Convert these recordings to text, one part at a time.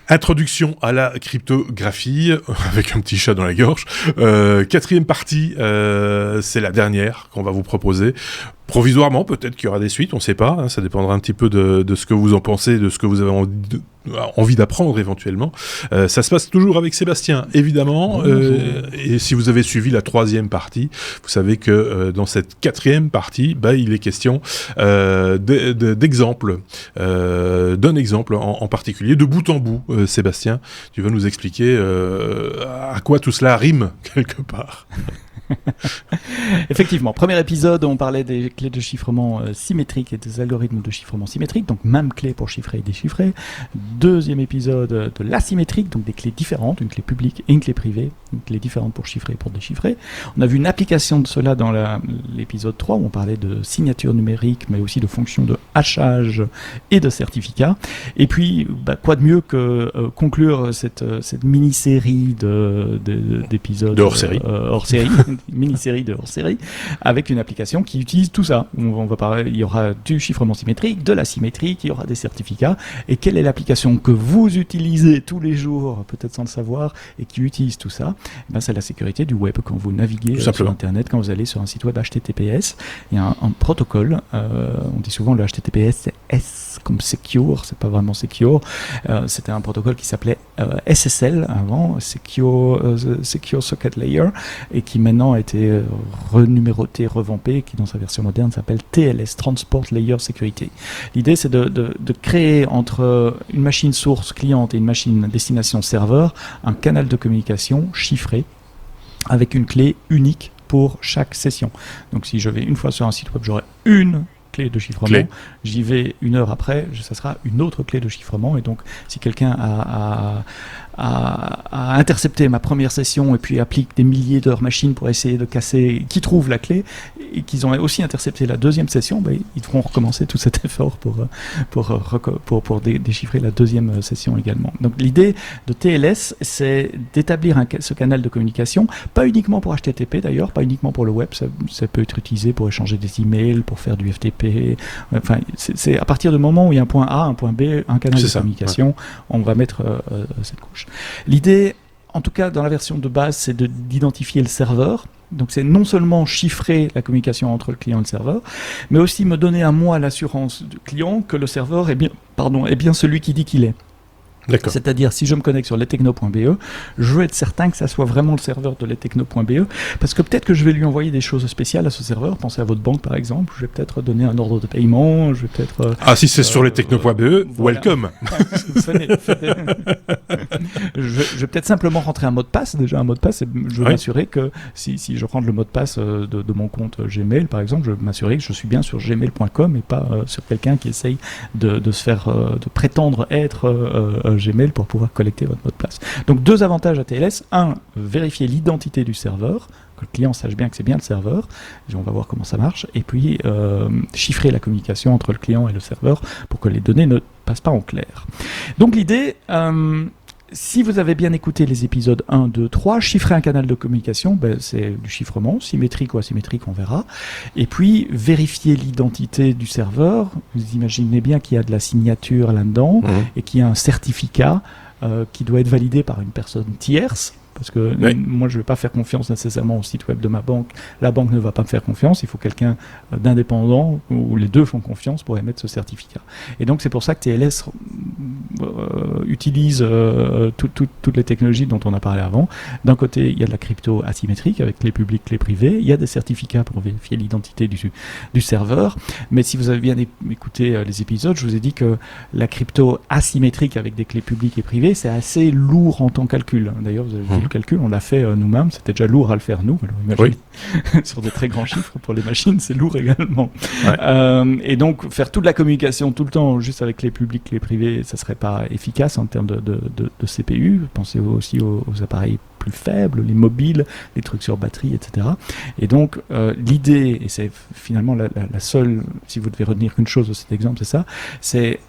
Introduction à la cryptographie, avec un petit chat dans la gorge. Quatrième partie, c'est la dernière qu'on va vous proposer. Provisoirement, peut-être qu'il y aura des suites, on ne sait pas. Hein, ça dépendra un petit peu de ce que vous en pensez, de ce que vous avez envie d'apprendre éventuellement. Ça se passe toujours avec Sébastien, évidemment. Et si vous avez suivi la troisième partie, vous savez que dans cette quatrième partie, il est question d'exemples, d'un exemple en particulier, de bout en bout. Sébastien, tu vas nous expliquer à quoi tout cela rime quelque part. Effectivement, premier épisode, on parlait des clés de chiffrement symétriques et des algorithmes de chiffrement symétriques, donc même clé pour chiffrer et déchiffrer. Deuxième épisode de l'asymétrique, donc des clés différentes, une clé publique et une clé privée, une clé différente pour chiffrer et pour déchiffrer. On a vu une application de cela dans l'épisode 3, où on parlait de signature numérique, mais aussi de fonctions de hachage et de certificats. Et puis, quoi de mieux que conclure cette mini-série d'épisodes de hors-série. Mini-série de hors-série avec une application qui utilise tout ça. On va parler, il y aura du chiffrement symétrique, de l'asymétrique, il y aura des certificats. Et quelle est l'application que vous utilisez tous les jours, peut-être sans le savoir, et qui utilise tout ça? C'est la sécurité du web. Quand vous naviguez sur Internet, quand vous allez sur un site web HTTPS, il y a un protocole. On dit souvent le HTTPS, c'est S comme secure, c'est pas vraiment secure. C'était un protocole qui s'appelait SSL avant, Secure Socket Layer, et qui maintenant a été renuméroté, revampé, qui dans sa version moderne s'appelle TLS, Transport Layer Security. L'idée, c'est de créer entre une machine source cliente et une machine destination serveur un canal de communication chiffré avec une clé unique pour chaque session. Donc si je vais une fois sur un site web, j'aurai une clé de chiffrement, j'y vais une heure après, ça sera une autre clé de chiffrement, et donc si quelqu'un a intercepté ma première session et puis applique des milliers d'heures machines pour essayer de casser, qui trouve la clé, et qu'ils ont aussi intercepté la deuxième session, ils devront recommencer tout cet effort pour déchiffrer la deuxième session également. Donc l'idée de TLS, c'est d'établir ce canal de communication, pas uniquement pour HTTP d'ailleurs, pas uniquement pour le web, ça peut être utilisé pour échanger des emails, pour faire du FTP, enfin c'est à partir du moment où il y a un point A, un point B, un canal de communication, on va mettre cette couche. L'idée, en tout cas dans la version de base, c'est d'identifier le serveur. Donc c'est non seulement chiffrer la communication entre le client et le serveur, mais aussi me donner à moi l'assurance du client que le serveur est bien celui qui dit qu'il est. D'accord. C'est-à-dire, si je me connecte sur lestechno.be, je veux être certain que ça soit vraiment le serveur de lestechno.be, parce que peut-être que je vais lui envoyer des choses spéciales à ce serveur. Pensez à votre banque, par exemple. Je vais peut-être donner un ordre de paiement. Je vais peut-être. Si c'est sur lestechno.be, welcome. Je vais peut-être simplement rentrer un mot de passe. Déjà, un mot de passe, je veux m'assurer que si je rentre le mot de passe de mon compte Gmail, par exemple, je veux m'assurer que je suis bien sur gmail.com et pas sur quelqu'un qui essaye de se faire, de prétendre être Gmail pour pouvoir collecter votre mot de passe. Donc deux avantages à TLS. Un, vérifier l'identité du serveur, que le client sache bien que c'est bien le serveur, et on va voir comment ça marche, et puis chiffrer la communication entre le client et le serveur pour que les données ne passent pas en clair. Donc l'idée, si vous avez bien écouté les épisodes 1, 2, 3, chiffrer un canal de communication, c'est du chiffrement, symétrique ou asymétrique, on verra. Et puis, vérifier l'identité du serveur. Vous imaginez bien qu'il y a de la signature là-dedans et qu'il y a un certificat qui doit être validé par une personne tierce. Parce que moi, je ne vais pas faire confiance nécessairement au site web de ma banque. La banque ne va pas me faire confiance. Il faut quelqu'un d'indépendant où les deux font confiance pour émettre ce certificat. Et donc, c'est pour ça que TLS utilise toutes les technologies dont on a parlé avant. D'un côté, il y a de la crypto asymétrique avec clés publiques, clés privées. Il y a des certificats pour vérifier l'identité du serveur. Mais si vous avez bien écouté les épisodes, je vous ai dit que la crypto asymétrique avec des clés publiques et privées, c'est assez lourd en temps calcul. D'ailleurs, vous avez vu le calcul, on l'a fait nous-mêmes, c'était déjà lourd à le faire nous, alors imaginez, sur de très grands chiffres pour les machines, c'est lourd également. Et donc faire toute la communication tout le temps juste avec les publics, les privés, ça serait pas efficace en termes de CPU. Pensez aussi aux appareils plus faibles, les mobiles, les trucs sur batterie, etc. Et donc l'idée, et c'est finalement la seule, si vous devez retenir qu'une chose de cet exemple, c'est ça, c'est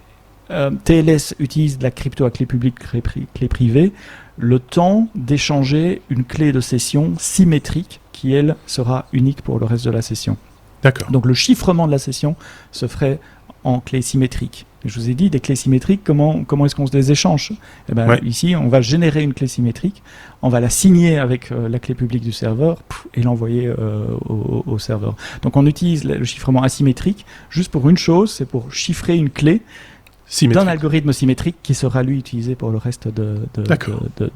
TLS utilise de la crypto à clé publique, clé privée, le temps d'échanger une clé de session symétrique qui, elle, sera unique pour le reste de la session. D'accord. Donc le chiffrement de la session se ferait en clés symétriques. Je vous ai dit, des clés symétriques, comment est-ce qu'on se les échange ? Ici, on va générer une clé symétrique, on va la signer avec la clé publique du serveur et l'envoyer au serveur. Donc on utilise le chiffrement asymétrique juste pour une chose, c'est pour chiffrer une clé d'un algorithme symétrique qui sera lui utilisé pour le reste de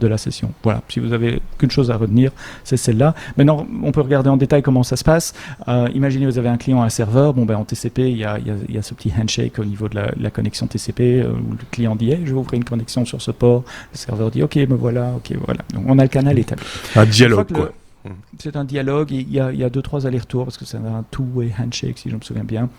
la session. Voilà, si vous avez qu'une chose à retenir, c'est celle-là. Maintenant, on peut regarder en détail comment ça se passe. Imaginez vous avez un client, un serveur, en TCP, il y a ce petit handshake au niveau de la connexion TCP, où le client dit je vais ouvrir une connexion sur ce port, le serveur dit ok, me voilà. Donc on a le canal établi. Un dialogue, quoi. C'est un dialogue, il y a 2-3 allers-retours, parce que c'est un two-way handshake, si je me souviens bien.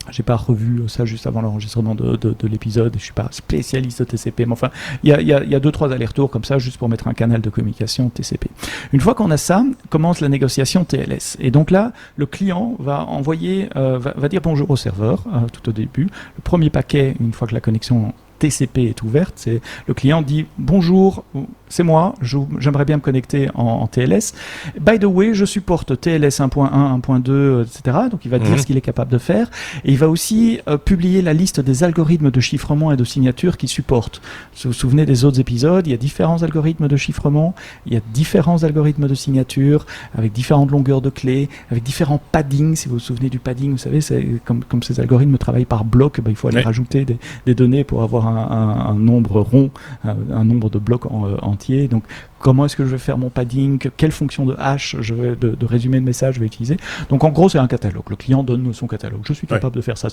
J'ai pas revu ça juste avant l'enregistrement de l'épisode, je suis pas spécialiste de TCP, mais enfin, il y a 2-3 allers-retours comme ça, juste pour mettre un canal de communication TCP. Une fois qu'on a ça, commence la négociation TLS. Et donc là, le client va envoyer, va dire bonjour au serveur, tout au début. Le premier paquet, une fois que la connexion TCP est ouverte, c'est le client dit bonjour, c'est moi, j'aimerais bien me connecter en TLS. By the way, je supporte TLS 1.1, 1.2, etc. Donc il va dire ce qu'il est capable de faire. Et il va aussi publier la liste des algorithmes de chiffrement et de signature qu'il supporte. Si vous vous souvenez des autres épisodes, il y a différents algorithmes de chiffrement, il y a différents algorithmes de signature, avec différentes longueurs de clés, avec différents paddings. Si vous vous souvenez du padding, vous savez, c'est comme ces algorithmes travaillent par bloc, il faut aller rajouter des données pour avoir un nombre rond, un nombre de blocs entiers. Donc, comment est-ce que je vais faire mon padding ? Quelle fonction de hash, de résumé de message je vais utiliser ? Donc, en gros, c'est un catalogue. Le client donne son catalogue. Je suis capable de faire ça.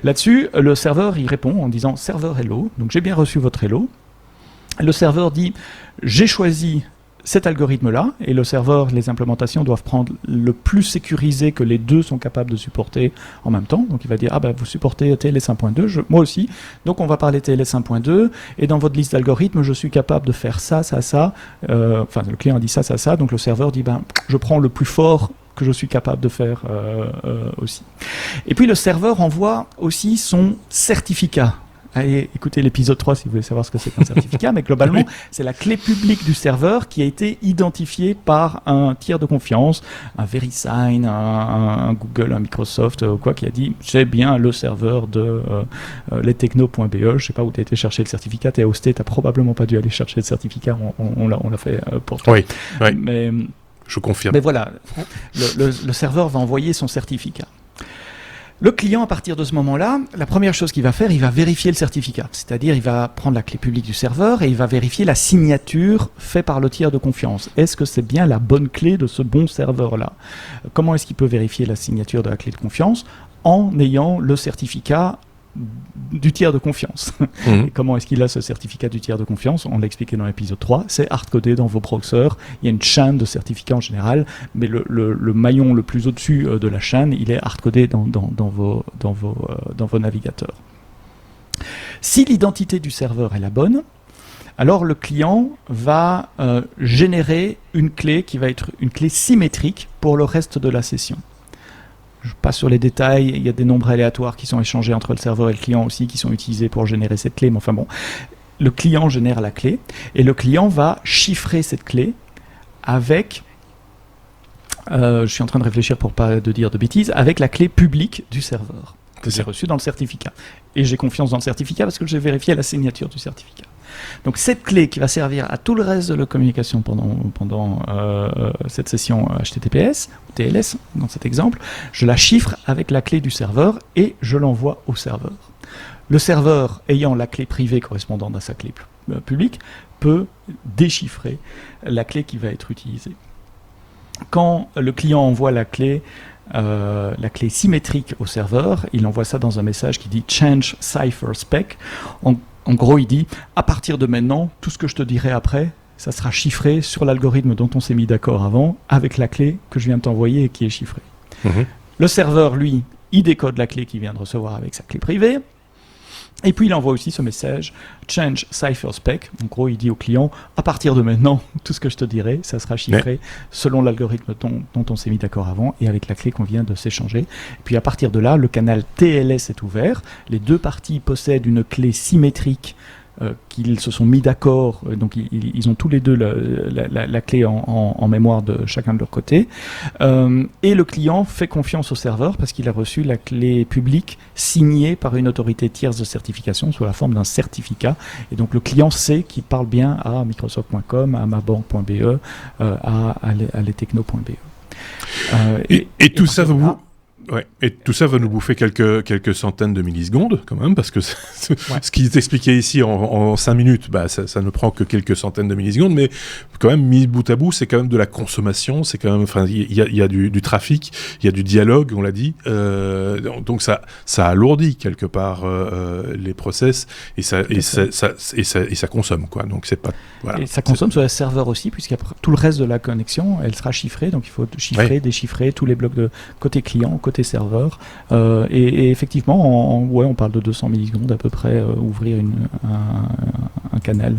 Là-dessus, le serveur, il répond en disant « serveur hello ». Donc, j'ai bien reçu votre hello. Le serveur dit « j'ai choisi cet algorithme-là », et le serveur, les implémentations doivent prendre le plus sécurisé que les deux sont capables de supporter en même temps. Donc il va dire vous supportez TLS 1.2, moi aussi, donc on va parler TLS 1.2, et dans votre liste d'algorithmes, je suis capable de faire ça. Le client a dit ça, donc le serveur dit je prends le plus fort que je suis capable de faire aussi. Et puis le serveur envoie aussi son certificat. Allez écoutez l'épisode 3 si vous voulez savoir ce que c'est qu'un certificat, mais globalement, c'est la clé publique du serveur qui a été identifiée par un tiers de confiance, un VeriSign, un Google, un Microsoft, qui a dit c'est bien le serveur de lestechno.be. Je sais pas où tu as été chercher le certificat, tu es hosté, tu n'as probablement pas dû aller chercher le certificat, on l'a fait pour toi. Oui. Mais je confirme. Mais voilà, le serveur va envoyer son certificat. Le client, à partir de ce moment-là, la première chose qu'il va faire, il va vérifier le certificat. C'est-à-dire, il va prendre la clé publique du serveur et il va vérifier la signature faite par le tiers de confiance. Est-ce que c'est bien la bonne clé de ce bon serveur-là ? Comment est-ce qu'il peut vérifier la signature de la clé de confiance ? En ayant le certificat du tiers de confiance. Et comment est-ce qu'il a ce certificat du tiers de confiance ? On l'a expliqué dans l'épisode 3, c'est hard-codé dans vos browsers. Il y a une chaîne de certificats en général, mais le maillon le plus au-dessus de la chaîne, il est hard-codé dans vos navigateurs. Si l'identité du serveur est la bonne, alors le client va générer une clé qui va être une clé symétrique pour le reste de la session. Je passe sur les détails, il y a des nombres aléatoires qui sont échangés entre le serveur et le client aussi, qui sont utilisés pour générer cette clé, mais enfin bon, le client génère la clé, et le client va chiffrer cette clé avec, je suis en train de réfléchir pour pas dire de bêtises, avec la clé publique du serveur, que j'ai reçue dans le certificat. Et j'ai confiance dans le certificat parce que j'ai vérifié la signature du certificat. Donc cette clé qui va servir à tout le reste de la communication pendant cette session HTTPS ou TLS dans cet exemple, je la chiffre avec la clé du serveur et je l'envoie au serveur. Le serveur ayant la clé privée correspondante à sa clé publique peut déchiffrer la clé qui va être utilisée. Quand le client envoie la clé symétrique au serveur, il envoie ça dans un message qui dit change cipher spec. En gros, il dit, à partir de maintenant, tout ce que je te dirai après, ça sera chiffré sur l'algorithme dont on s'est mis d'accord avant, avec la clé que je viens de t'envoyer et qui est chiffrée. Le serveur, lui, il décode la clé qu'il vient de recevoir avec sa clé privée, et puis il envoie aussi ce message, change cipher spec. En gros, il dit au client, à partir de maintenant, tout ce que je te dirai, ça sera chiffré selon l'algorithme dont on s'est mis d'accord avant et avec la clé qu'on vient de s'échanger. Et puis à partir de là, le canal TLS est ouvert. Les deux parties possèdent une clé symétrique qu'ils se sont mis d'accord, donc ils ont tous les deux la clé en mémoire de chacun de leur côté, et le client fait confiance au serveur parce qu'il a reçu la clé publique signée par une autorité tierce de certification sous la forme d'un certificat, et donc le client sait qu'il parle bien à Microsoft.com, à mabank.be, à lestechno.be. Et tout ça, et tout ça va nous bouffer quelques centaines de millisecondes quand même, parce que ce qui est expliqué ici en 5 minutes, ça ne prend que quelques centaines de millisecondes, mais quand même, mis bout à bout, c'est quand même de la consommation, c'est quand même, enfin, il y a du trafic, il y a du dialogue, on l'a dit, donc ça alourdit quelque part les process, et ça consomme, quoi. Donc c'est pas, voilà. Et ça consomme sur les serveurs aussi, puisqu'après tout le reste de la connexion, elle sera chiffrée, donc il faut chiffrer, déchiffrer tous les blocs de côté client, côté serveur, et effectivement on parle de 200 millisecondes à peu près, ouvrir un canal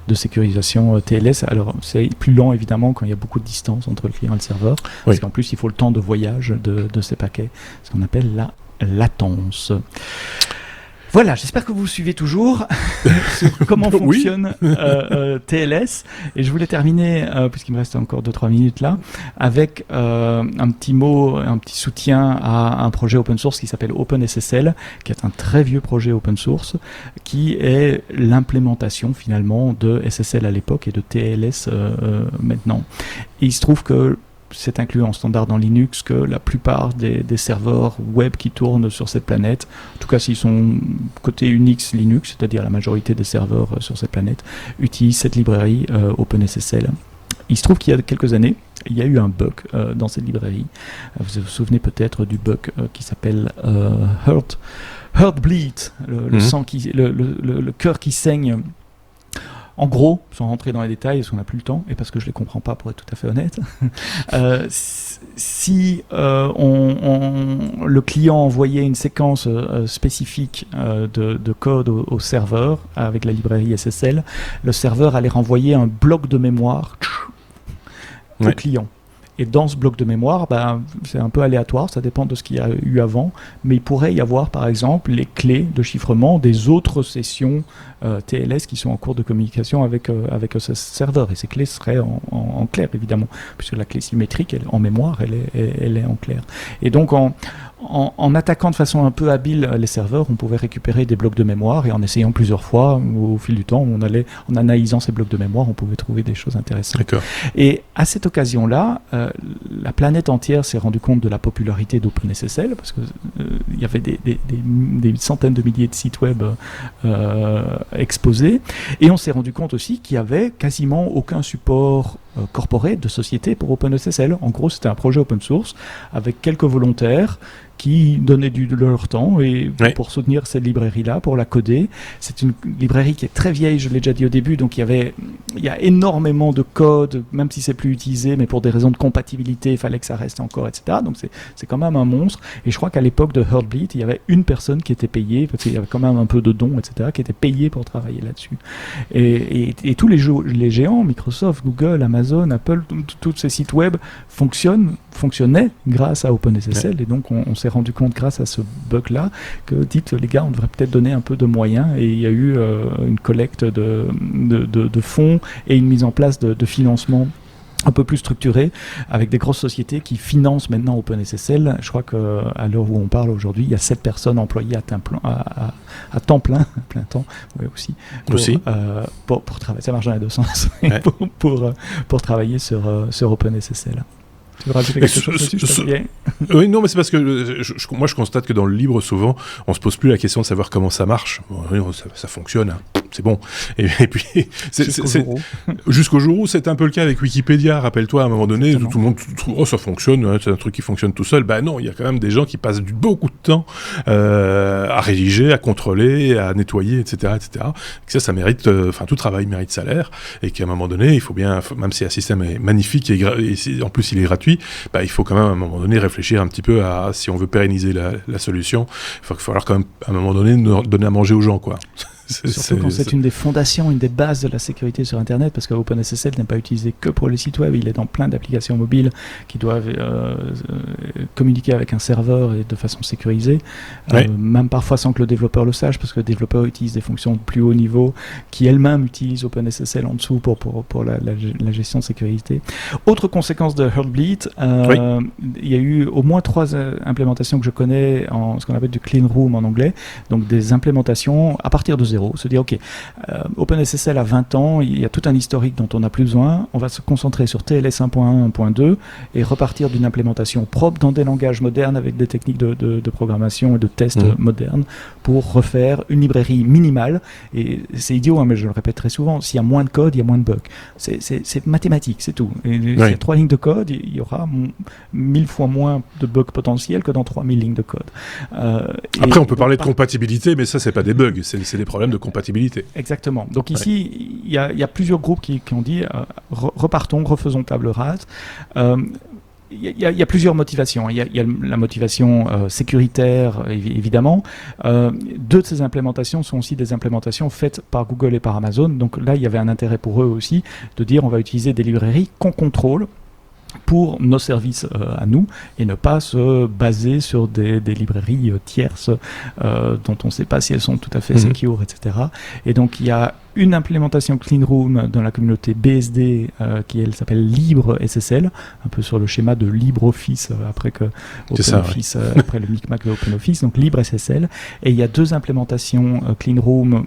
de sécurisation TLS. Alors c'est plus lent évidemment quand il y a beaucoup de distance entre le client et le serveur, parce qu'en plus il faut le temps de voyage de ces paquets, ce qu'on appelle la latence. Voilà, j'espère que vous suivez toujours sur comment fonctionne TLS. Et je voulais terminer, puisqu'il me reste encore 2-3 minutes là, avec un petit mot, un petit soutien à un projet open source qui s'appelle OpenSSL, qui est un très vieux projet open source, qui est l'implémentation finalement de SSL à l'époque et de TLS maintenant. Et il se trouve que c'est inclus en standard dans Linux, que la plupart des serveurs web qui tournent sur cette planète, en tout cas s'ils sont côté Unix Linux, c'est-à-dire la majorité des serveurs sur cette planète, utilisent cette librairie OpenSSL. Il se trouve qu'il y a quelques années, il y a eu un bug dans cette librairie. Vous vous souvenez peut-être du bug qui s'appelle Heartbleed, le sang le cœur qui saigne. En gros, sans rentrer dans les détails, parce qu'on n'a plus le temps, et parce que je ne les comprends pas pour être tout à fait honnête, si le client envoyait une séquence spécifique de code au serveur, avec la librairie SSL, le serveur allait renvoyer un bloc de mémoire au client. Et dans ce bloc de mémoire, c'est un peu aléatoire, ça dépend de ce qu'il y a eu avant, mais il pourrait y avoir par exemple les clés de chiffrement des autres sessions TLS qui sont en cours de communication avec ce serveur. Et ces clés seraient en clair évidemment, puisque la clé symétrique en mémoire, elle est en clair. Et donc en attaquant de façon un peu habile les serveurs, on pouvait récupérer des blocs de mémoire, et en essayant plusieurs fois, au fil du temps, en analysant ces blocs de mémoire, on pouvait trouver des choses intéressantes. D'accord. Et à cette occasion-là, la planète entière s'est rendue compte de la popularité d'OpenSSL, parce que il y avait des centaines de milliers de sites web exposés, et on s'est rendu compte aussi qu'il y avait quasiment aucun support corporate de société pour OpenSSL. En gros, c'était un projet open source avec quelques volontaires qui donnaient de leur temps pour soutenir cette librairie-là, pour la coder. C'est une librairie qui est très vieille, je l'ai déjà dit au début, donc il y a énormément de code, même si c'est plus utilisé, mais pour des raisons de compatibilité, il fallait que ça reste encore, etc. Donc c'est quand même un monstre. Et je crois qu'à l'époque de Heartbleed, il y avait une personne qui était payée, parce qu'il y avait quand même un peu de dons, etc., qui était payée pour travailler là-dessus. Et tous les géants, Microsoft, Google, Amazon, Apple, tous ces sites web fonctionnaient grâce à OpenSSL, et donc on s'est rendu compte grâce à ce bug-là que, dites les gars, on devrait peut-être donner un peu de moyens, et il y a eu une collecte de fonds et une mise en place de financement un peu plus structuré, avec des grosses sociétés qui financent maintenant OpenSSL. Je crois qu'à l'heure où on parle aujourd'hui, il y a 7 personnes employées à temps plein, plein temps, aussi, pour travailler. Ça marche dans les deux sens, pour travailler sur OpenSSL. Tu veux rajouter quelque chose dessus? Oui, non, mais c'est parce que moi je constate que dans le libre, souvent, on se pose plus la question de savoir comment ça marche. Bon, ça fonctionne, hein. C'est bon. Et puis, jusqu'au jour où c'est un peu le cas avec Wikipédia. Rappelle-toi, à un moment donné, tout le monde trouve, ça fonctionne, hein, c'est un truc qui fonctionne tout seul. Non, il y a quand même des gens qui passent beaucoup de temps à rédiger, à contrôler, à nettoyer, etc., etc. Et ça mérite, tout travail mérite salaire, et qu'à un moment donné, il faut bien, même si un système est magnifique et en plus il est gratuit, il faut quand même à un moment donné réfléchir un petit peu à si on veut pérenniser la solution, il va falloir quand même à un moment donné donner à manger aux gens, quoi. Surtout quand c'est une des fondations, une des bases de la sécurité sur Internet, parce que OpenSSL n'est pas utilisé que pour les sites web, il est dans plein d'applications mobiles qui doivent communiquer avec un serveur et de façon sécurisée, même parfois sans que le développeur le sache, parce que le développeur utilise des fonctions de plus haut niveau qui elles-mêmes utilisent OpenSSL en dessous pour la gestion de sécurité. Autre conséquence de Heartbleed, il y a eu au moins 3 implémentations que je connais en ce qu'on appelle du clean room en anglais, donc des implémentations à partir de zéro, se dire ok, OpenSSL a 20 ans, il y a tout un historique dont on n'a plus besoin, on va se concentrer sur TLS 1.1, 1.2 et repartir d'une implémentation propre dans des langages modernes avec des techniques de programmation et de tests modernes pour refaire une librairie minimale. Et c'est idiot, mais je le répète très souvent, s'il y a moins de code, il y a moins de bugs. C'est mathématique, c'est tout. Et s'il y a 3 lignes de code, il y aura 1000 fois moins de bugs potentiels que dans 3000 lignes de code. Après, on peut parler de compatibilité, mais ça, c'est pas des bugs, c'est des problèmes de compatibilité. Exactement. Donc ici, il y a plusieurs groupes qui ont dit repartons, refaisons table rase. Il y a plusieurs motivations. Il y a la motivation sécuritaire, évidemment. 2 de ces implémentations sont aussi des implémentations faites par Google et par Amazon. Donc là, il y avait un intérêt pour eux aussi de dire on va utiliser des librairies qu'on contrôle pour nos services à nous et ne pas se baser sur des librairies tierces dont on ne sait pas si elles sont tout à fait secure, etc. Et donc il y a une implémentation Clean Room dans la communauté BSD qui elle s'appelle LibreSSL, un peu sur le schéma de LibreOffice après OpenOffice, après le micmac de OpenOffice, donc LibreSSL. Et il y a 2 implémentations Clean Room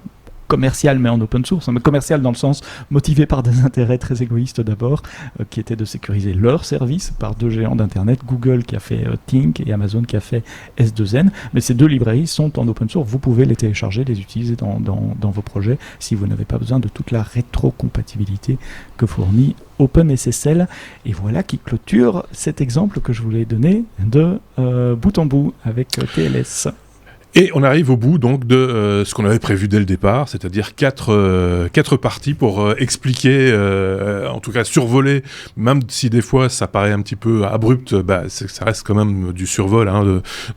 commercial mais en open source, mais commercial dans le sens motivé par des intérêts très égoïstes d'abord, qui étaient de sécuriser leurs services par 2 géants d'internet, Google qui a fait Tink et Amazon qui a fait S2N, mais ces 2 librairies sont en open source, vous pouvez les télécharger, les utiliser dans vos projets si vous n'avez pas besoin de toute la rétrocompatibilité que fournit OpenSSL. Et voilà qui clôture cet exemple que je voulais donner de bout en bout avec TLS. Et on arrive au bout donc de ce qu'on avait prévu dès le départ, c'est-à-dire 4 parties pour expliquer, en tout cas survoler, même si des fois ça paraît un petit peu abrupt, ça reste quand même du survol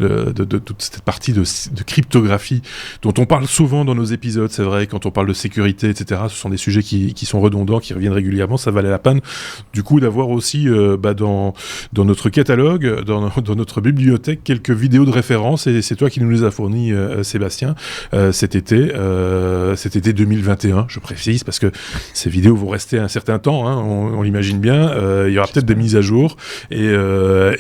de toute cette partie de cryptographie dont on parle souvent dans nos épisodes, c'est vrai, quand on parle de sécurité, etc. Ce sont des sujets qui sont redondants, qui reviennent régulièrement, ça valait la peine du coup d'avoir aussi dans notre catalogue, dans notre bibliothèque, quelques vidéos de référence, et c'est toi qui nous les as fournies, Sébastien, cet été 2021, je précise, parce que ces vidéos vont rester un certain temps, on l'imagine bien, il y aura peut-être des mises à jour, et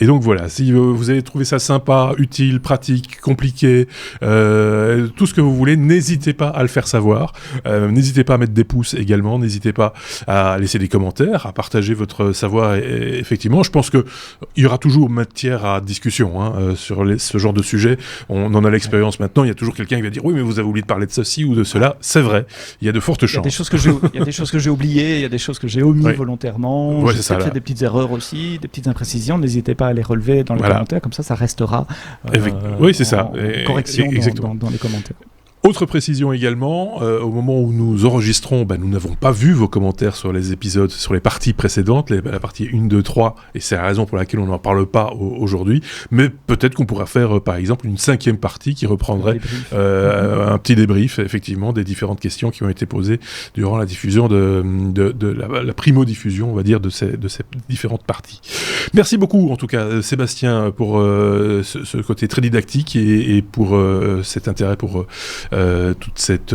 donc voilà, si vous avez trouvé ça sympa, utile, pratique, compliqué, tout ce que vous voulez, n'hésitez pas à le faire savoir, n'hésitez pas à mettre des pouces également, n'hésitez pas à laisser des commentaires, à partager votre savoir, et effectivement, je pense qu'il y aura toujours matière à discussion sur ce genre de sujet, on en a l'expérience maintenant, il y a toujours quelqu'un qui va dire oui mais vous avez oublié de parler de ceci ou de cela, c'est vrai, il y a de fortes chances. Il y a des choses que j'ai oubliées, il y a des choses que j'ai omis volontairement, j'ai fait des petites erreurs aussi, des petites imprécisions, n'hésitez pas à les relever dans les commentaires, comme ça restera correction dans les commentaires. Autre précision également, au moment où nous enregistrons, nous n'avons pas vu vos commentaires sur les épisodes, sur les parties précédentes, la partie 1, 2, 3, et c'est la raison pour laquelle on n'en parle pas aujourd'hui, mais peut-être qu'on pourra faire par exemple une 5e partie qui reprendrait un petit débrief, effectivement, des différentes questions qui ont été posées durant la diffusion de la primo-diffusion, on va dire, de ces différentes parties. Merci beaucoup, en tout cas, Sébastien, pour ce côté très didactique et pour cet intérêt pour toute cette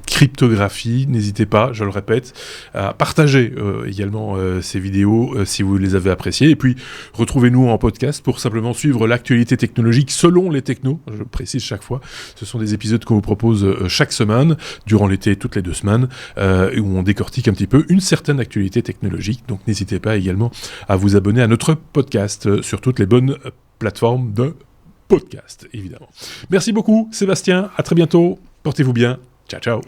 cryptographie. N'hésitez pas, je le répète, à partager également ces vidéos si vous les avez appréciées, et puis retrouvez-nous en podcast pour simplement suivre l'actualité technologique selon les technos, je précise chaque fois, ce sont des épisodes qu'on vous propose chaque semaine, durant l'été, toutes les 2 semaines, où on décortique un petit peu une certaine actualité technologique, donc n'hésitez pas également à vous abonner à notre podcast sur toutes les bonnes plateformes de podcast, évidemment. Merci beaucoup, Sébastien. À très bientôt. Portez-vous bien. Ciao, ciao.